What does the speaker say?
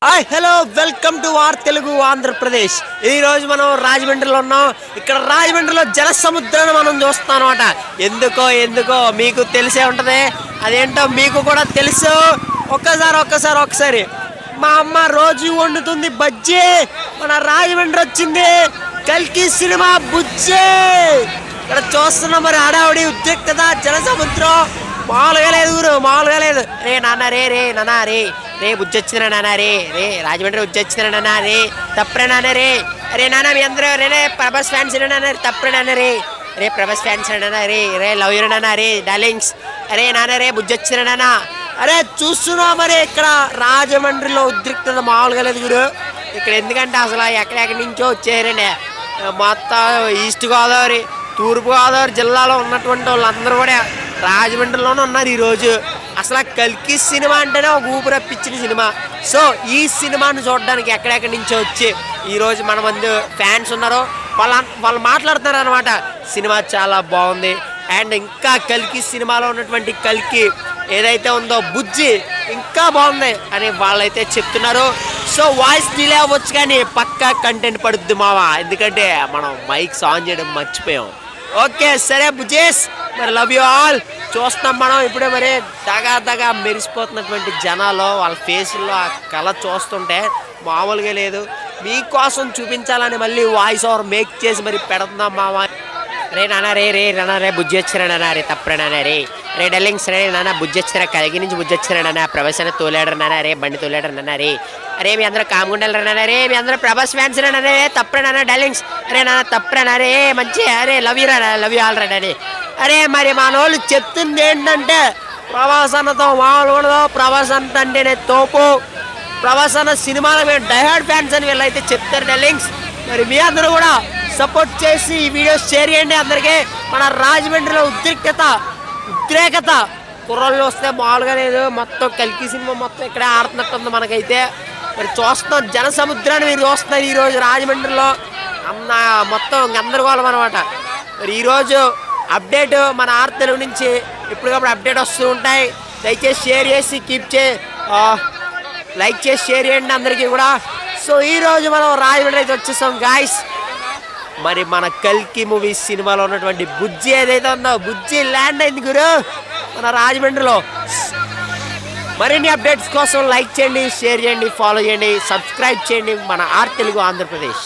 Hi hello welcome to are Telugu Andhra Pradesh. ఈ రోజు మనం రాజమండ్రిలో ఉన్నాం. ఇక్కడ రాజమండ్రిలో జల సముద్రాన్ని మనం చూస్తాం అనమాట. ఎందుకో మీకు తెలిసే ఉంటది, అదేంటో మీకు కూడా తెలుసు. ఒక్కసారి మా అమ్మ రోజు వండుతుంది బజ్జీ. మన రాజమండ్రి వచ్చింది కల్కి సినిమా బుజ్జి. ఇక్కడ చూస్తున్నాం మరి హడావుడి ఉద్రిక్తత జల సముద్రం మామూలుగా లేదు. రే నాన్న రే నాన్న రే బుజ్జొచ్చిన నాన్న రే రాజమండ్రి బుజ్జొచ్చిన నాన్న రే తప్పరే నాన్న రే. అరే నాన్న మీ అందరూ రే ప్రభాస్ ఫ్యాన్స్ నాన్న తప్పరే నాన్న రే ప్రభాస్ ఫ్యాన్స్ నాన్న రే లవ్ యూ నాన్న రే డార్లింగ్స్. అరే నాన్న రే బుజ్జొచ్చిన నాన్న. అరే చూస్తున్నావు మరి ఇక్కడ రాజమండ్రిలో ఉద్రిక్తత మామూలుగా లేదు గురు. ఇక్కడ ఎందుకంటే అసలు ఎక్కడెక్కడి నుంచో వచ్చేయారండి. మొత్తం ఈస్ట్ గోదావరి తూర్పు గోదావరి జిల్లాలో ఉన్నటువంటి వాళ్ళందరూ కూడా రాజమండ్రిలోనే ఉన్నారు ఈరోజు. అసలు కల్కి సినిమా అంటేనే ఒక ఊపిరప్పించిన సినిమా. సో ఈ సినిమాను చూడడానికి ఎక్కడెక్కడి నుంచో వచ్చి ఈరోజు మన మంది ఫ్యాన్స్ ఉన్నారు. వాళ్ళు మాట్లాడుతున్నారు అనమాట, సినిమా చాలా బాగుంది అండ్ ఇంకా కల్కి సినిమాలో ఉన్నటువంటి కల్కి ఏదైతే ఉందో బుజ్జి ఇంకా బాగుంది అని వాళ్ళైతే చెప్తున్నారు. సో వాయిస్ డిలే అవ్వచ్చు కానీ పక్కా కంటెంట్ పడుద్ది మావా, ఎందుకంటే మనం మైక్స్ ఆన్ చేయడం మర్చిపోయాం. ఓకే సరే బుజ్జేస్, మరి లవ్ యూ ఆల్. చూస్తాం మనం ఇప్పుడే మరి దగా మెరిసిపోతున్నటువంటి జనాలు వాళ్ళ ఫేసుల్లో ఆ కళ చూస్తుంటే మామూలుగా లేదు. మీకోసం చూపించాలని మళ్ళీ వాయిస్ ఓవర్ మేక్ చేసి మరి పెడుతున్నాం మావా. రే నాన్న రే బుజ్జి వచ్చిన నాన్న రే తప్పరే నాన్న రే డల్లింగ్స్ రే నాన్న బుజ్జి వచ్చిన కలిగి నుంచి బుజ్జి వచ్చిన నాన్న ప్రభాస్ తోలేడరు నాన్న రే బండి తోలేడరు నాన్న రే మీ అందరూ కాముగుండలరు నాన్న రే మీ అందరూ ప్రభాస్ ఫ్యాన్స్ నాన్న రే తప్పరే నాన్న డల్లింగ్స్ రే నాన్న తప్పరే నాన్న రే మంచి అరే లవ్ యూ ఆల్ రా. అరే మరి మన వాళ్ళు చెప్తుంది ఏంటంటే ప్రభాస్ అన్నతో మామూలు ఉండదు, ప్రభాస్ అంటేనే తోపు, ప్రభాస్ అన్న సినిమాలో మేము డైహార్డ్ ఫ్యాన్స్ అని వీళ్ళైతే చెప్తారు డల్లింగ్స్. మరి మీ అందరూ కూడా సపోర్ట్ చేసి ఈ వీడియోస్ షేర్ చేయండి అందరికీ. మన రాజమండ్రిలో ఉద్రేకత కుర్రోళ్ళు వస్తే మామూలుగా లేదు. మొత్తం కల్కి సినిమా మొత్తం ఇక్కడే ఆడుతున్నట్టుంది మనకైతే. మరి చూస్తున్నాం జన సముద్రాన్ని మీరు చూస్తున్నారు ఈరోజు రాజమండ్రిలో అన్న మొత్తం గందరగోళం అనమాట. మరి ఈరోజు అప్డేట్ మన ఆర్ తెలుగు నుంచి ఎప్పటికప్పుడు అప్డేట్ వస్తూ ఉంటాయి. దయచేసి షేర్ చేసి లైక్ చేసి షేర్ చేయండి అందరికీ కూడా. సో ఈరోజు మనం రాజమండ్రి అయితే వచ్చేసాం గాయస్. మరి మన కల్కి మూవీ సినిమాలో ఉన్నటువంటి బుజ్జి ఏదైతే ఉందో బుజ్జి ల్యాండ్ అయింది గురు మన రాజమండ్రిలో. మరిన్ని అప్డేట్స్ కోసం లైక్ చేయండి, షేర్ చేయండి, ఫాలో చేయండి, సబ్స్క్రైబ్ చేయండి మన ఆర్ తెలుగు ఆంధ్రప్రదేశ్.